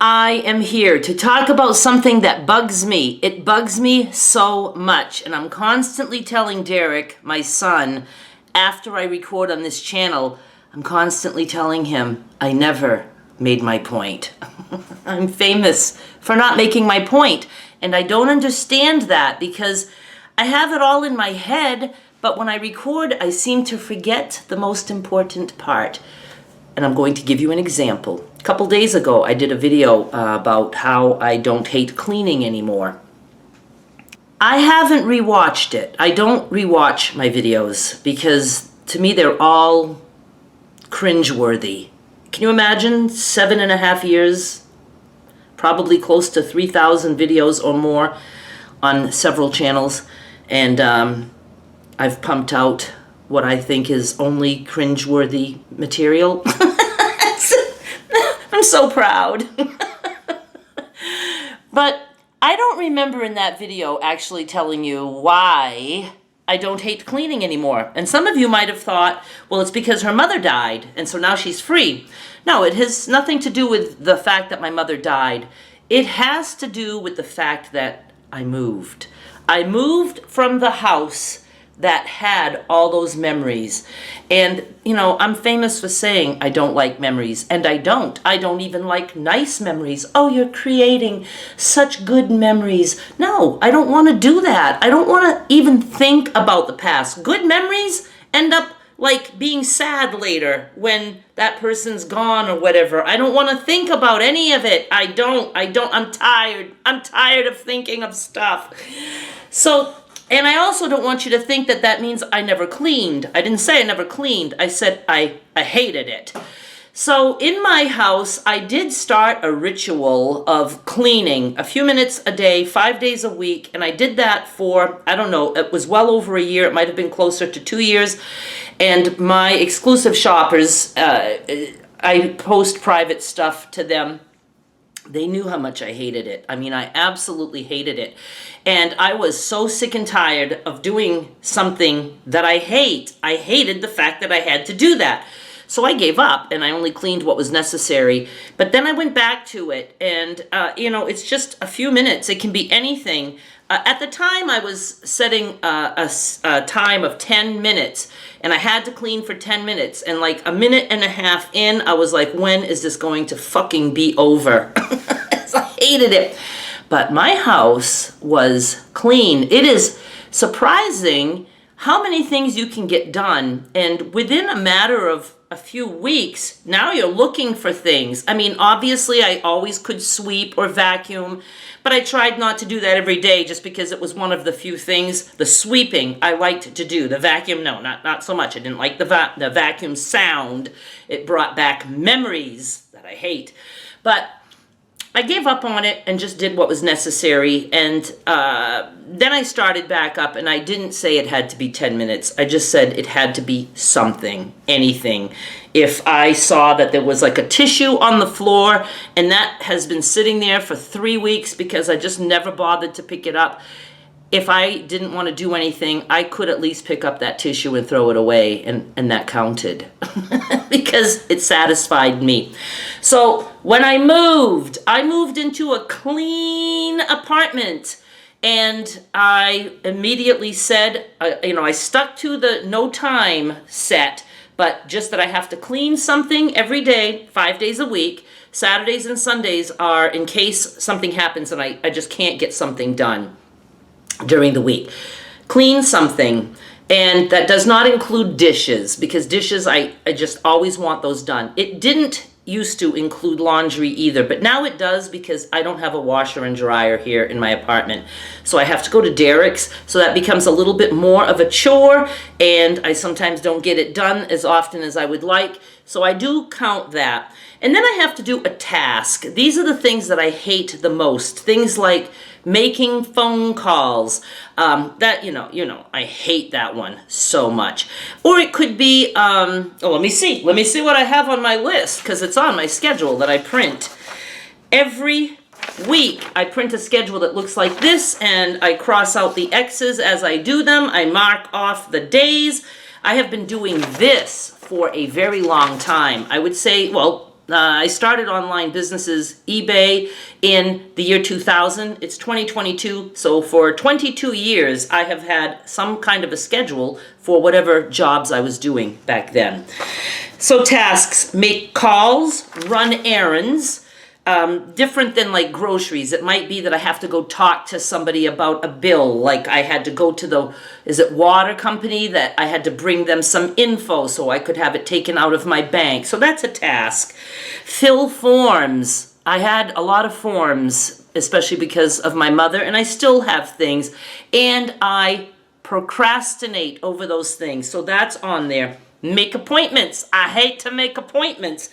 I am here to talk about something that bugs me. It bugs me so much, and I'm constantly telling Derek, my son, after I record on this channel, I'm constantly telling him I never made my point. I'm famous for not making my point, and I don't understand that because I have it all in my head, but when I record, I seem to forget the most important part. And I'm going to give you an example. A couple days ago, I did a video about how I don't hate cleaning anymore. I haven't rewatched it. I don't rewatch my videos because to me they're all cringeworthy. Can you imagine 7.5 years, probably close to 3,000 videos or more on several channels, and I've pumped out what I think is only cringeworthy material. I'm so proud. But I don't remember in that video actually telling you why I don't hate cleaning anymore. And some of you might have thought, well, it's because her mother died, and so now she's free. No, it has nothing to do with the fact that my mother died. It has to do with the fact that I moved. I moved from the house that had all those memories. And, you know, I'm famous for saying I don't like memories, and I don't. I don't even like nice memories. Oh, you're creating such good memories. No, I don't want to do that. I don't want to even think about the past. Good memories end up like being sad later when that person's gone or whatever. I don't want to think about any of it. I don't. I'm tired. I'm tired of thinking of stuff. So, and I also don't want you to think that that means I never cleaned. I didn't say I never cleaned. I said I hated it. So in my house, I did start a ritual of cleaning a few minutes a day, 5 days a week. And I did that for, I don't know, it was well over a year. It might have been closer to 2 years. And my exclusive shoppers, I post private stuff to them. They knew how much I hated it. I mean, I absolutely hated it. And I was so sick and tired of doing something that I hate. I hated the fact that I had to do that. So I gave up and I only cleaned what was necessary. But then I went back to it and, you know, it's just a few minutes. It can be anything. At the time, I was setting a time of 10 minutes and I had to clean for 10 minutes. And like a minute and a half in, I was like, when is this going to fucking be over? I hated it. But my house was clean. It is surprising how many things you can get done. And within a matter of a few weeks, now you're looking for things. I mean, obviously, I always could sweep or vacuum, but I tried not to do that every day just because it was one of the few things. The sweeping I liked to do. The vacuum, no, not so much. I didn't like the vacuum sound. It brought back memories that I hate. But I gave up on it and just did what was necessary. And then I started back up, and I didn't say it had to be 10 minutes. I just said it had to be something, anything. If I saw that there was like a tissue on the floor, and that has been sitting there for 3 weeks because I just never bothered to pick it up. If I didn't want to do anything, I could at least pick up that tissue and throw it away, and that counted because it satisfied me. So when I moved into a clean apartment, and I immediately said, you know, I stuck to the no time set, but just that I have to clean something every day, 5 days a week. Saturdays and Sundays are in case something happens and I just can't get something done during the week. Clean something, and that does not include dishes, because dishes, I just always want those done. It didn't used to include laundry either, but now it does because I don't have a washer and dryer here in my apartment. So I have to go to Derek's, so that becomes a little bit more of a chore, and I sometimes don't get it done as often as I would like. So I do count that. And then I have to do a task. These are the things that I hate the most. Things like making phone calls. That, you know, I hate that one so much. Or it could be, let me see what I have on my list, because it's on my schedule that I print. Every week I print a schedule that looks like this, and I cross out the X's as I do them. I mark off the days. I have been doing this for a very long time. I would say, well, I started online businesses, eBay, in the year 2000. It's 2022, so for 22 years, I have had some kind of a schedule for whatever jobs I was doing back then. So tasks: make calls, run errands. Different than like groceries. It might be that I have to go talk to somebody about a bill. Like I had to go to the, is it water company, that I had to bring them some info so I could have it taken out of my bank. So that's a task. Fill forms. I had a lot of forms, especially because of my mother, and I still have things. And I procrastinate over those things. So that's on there. Make appointments. I hate to make appointments.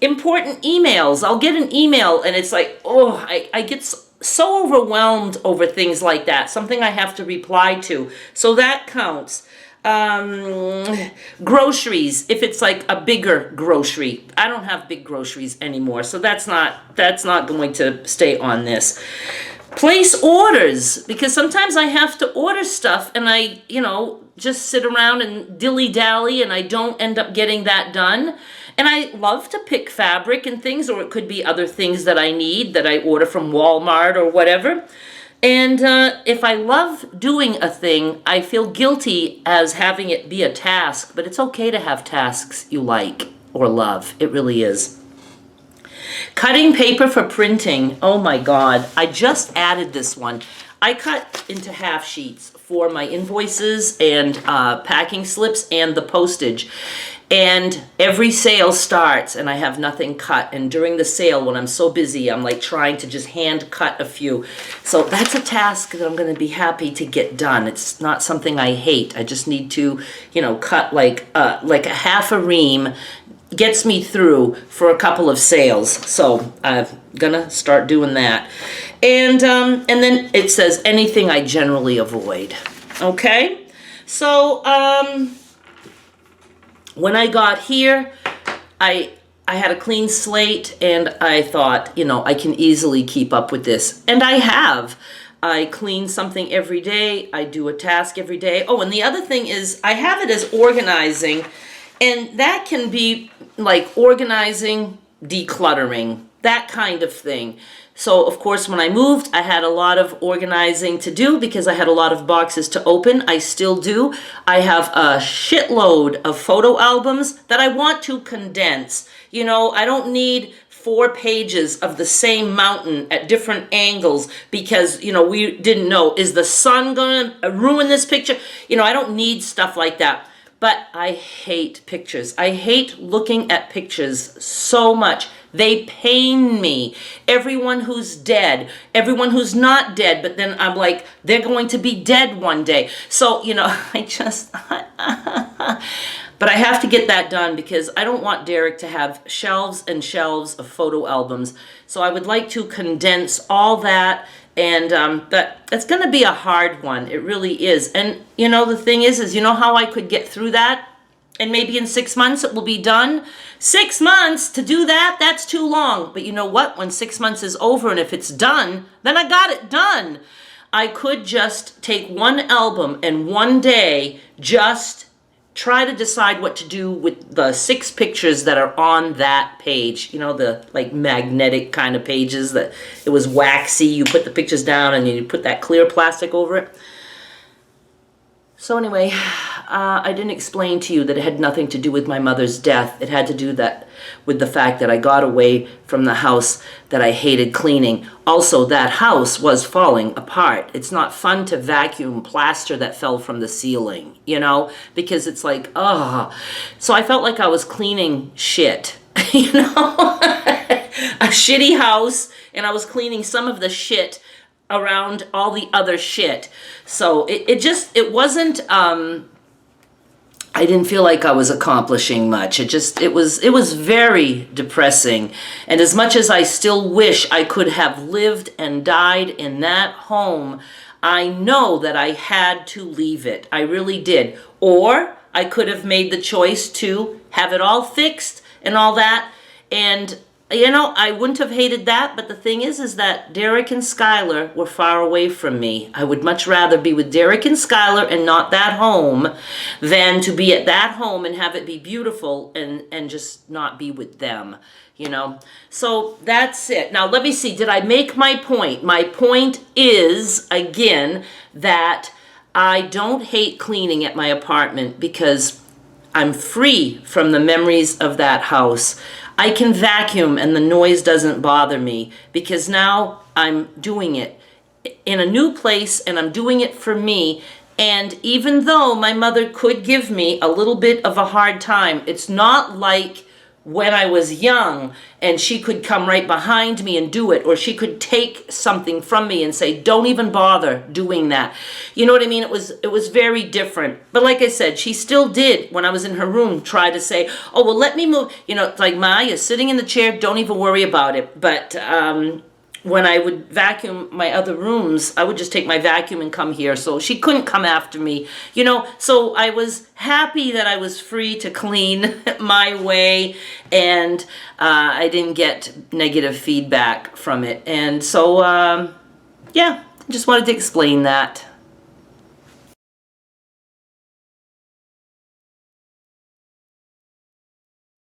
Important emails. I'll get an email and it's like, oh, I get so overwhelmed over things like that. Something I have to reply to. So that counts. Groceries. If it's like a bigger grocery. I don't have big groceries anymore. So that's not going to stay on this. Place orders, because sometimes I have to order stuff and I, just sit around and dilly-dally and I don't end up getting that done. And I love to pick fabric and things, or it could be other things that I need that I order from Walmart or whatever. And if I love doing a thing, I feel guilty as having it be a task, but it's okay to have tasks you like or love. It really is. Cutting paper for printing. Oh my God, I just added this one. I cut into half sheets for my invoices and packing slips and the postage. And every sale starts and I have nothing cut. And during the sale, when I'm so busy, I'm like trying to just hand cut a few. So that's a task that I'm going to be happy to get done. It's not something I hate. I just need to, cut like a half a ream. Gets me through for a couple of sales. So I'm gonna start doing that. And then it says anything I generally avoid. Okay? So when I got here, I had a clean slate and I thought, I can easily keep up with this. And I have. I clean something every day. I do a task every day. Oh, and the other thing is I have it as organizing. And that can be like organizing, decluttering, that kind of thing. So, of course, when I moved, I had a lot of organizing to do because I had a lot of boxes to open. I still do. I have a shitload of photo albums that I want to condense. I don't need 4 pages of the same mountain at different angles because, we didn't know, is the sun going to ruin this picture? I don't need stuff like that. But I hate pictures. I hate looking at pictures so much. They pain me. Everyone who's dead, everyone who's not dead, but then I'm like, they're going to be dead one day. So, I just, but I have to get that done because I don't want Derek to have shelves and shelves of photo albums. So I would like to condense all that. And but it's going to be a hard one. It really is. And, the thing is how I could get through that? And maybe in 6 months it will be done. 6 months to do that, that's too long. But you know what? When 6 months is over and if it's done, then I got it done. I could just take one album and one day just try to decide what to do with the 6 pictures that are on that page. The like magnetic kind of pages that it was waxy. You put the pictures down and you put that clear plastic over it. So anyway, I didn't explain to you that it had nothing to do with my mother's death. It had to do with the fact that I got away from the house that I hated cleaning. Also, that house was falling apart. It's not fun to vacuum plaster that fell from the ceiling, because it's like, oh. So I felt like I was cleaning shit, a shitty house, and I was cleaning some of the shit around all the other shit. So it wasn't, I didn't feel like I was accomplishing much. It was very depressing. And as much as I still wish I could have lived and died in that home, I know that I had to leave it. I really did. Or I could have made the choice to have it all fixed and all that and you know, I wouldn't have hated that, but the thing is that Derek and Skylar were far away from me. I would much rather be with Derek and Skylar and not that home than to be at that home and have it be beautiful and just not be with them, you know. So that's it. Now, let me see. Did I make my point? My point is, again, that I don't hate cleaning at my apartment because I'm free from the memories of that house. I can vacuum and the noise doesn't bother me because now I'm doing it in a new place and I'm doing it for me. And even though my mother could give me a little bit of a hard time, it's not like when I was young and she could come right behind me and do it, or she could take something from me and say, don't even bother doing that. You know what I mean? It was very different. But like I said, she still did, when I was in her room, try to say, oh, well, let me move. You know, it's like, Ma, you're sitting in the chair, don't even worry about it. But when I would vacuum my other rooms, I would just take my vacuum and come here. So she couldn't come after me, you know. So I was happy that I was free to clean my way, and I didn't get negative feedback from it. And so, yeah, just wanted to explain that.